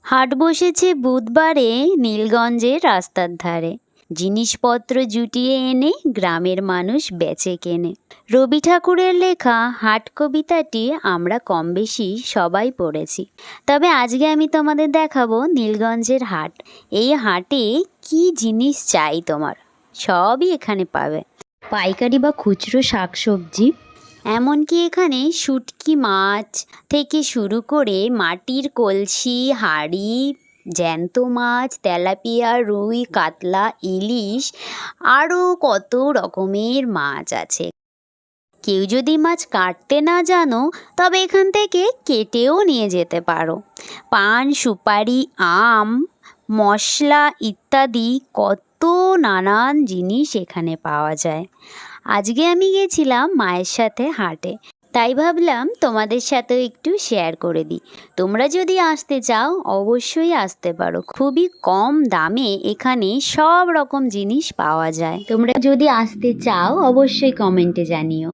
হাট বসেছে বুধবারে নীলগঞ্জের রাস্তার ধারে। জিনিসপত্র জুটিয়ে এনে গ্রামের মানুষ বেচে কেনে। রবি ঠাকুরের লেখা হাট কবিতাটি আমরা কম বেশি সবাই পড়েছি। তবে আজকে আমি তোমাদের দেখাবো নীলগঞ্জের হাট। এই হাটে কি জিনিস চাই তোমার সবই এখানে পাবে। পাইকারি বা খুচরো শাকসবজি, এমনকি এখানে শুটকি মাছ থেকে শুরু করে মাটির কলসি, হাঁড়ি, জ্যান্ত মাছ, তেলাপিয়া, রুই, কাতলা, ইলিশ, আরও কত রকমের মাছ আছে। কেউ যদি মাছ কাটতে না জানো তবে এখান থেকে কেটেও নিয়ে যেতে পারো। পান, সুপারি, আম, মশলা ইত্যাদি কত নানান জিনিস এখানে পাওয়া যায়। আজকে আমি গেছিলাম মায়ের সাথে হাটে, তাই ভাবলাম তোমাদের সাথেও একটু শেয়ার করে দিই। তোমরা যদি আসতে চাও অবশ্যই আসতে পারো। খুবই কম দামে এখানে সব রকম জিনিস পাওয়া যায়। তোমরা যদি আসতে চাও অবশ্যই কমেন্টে জানিও।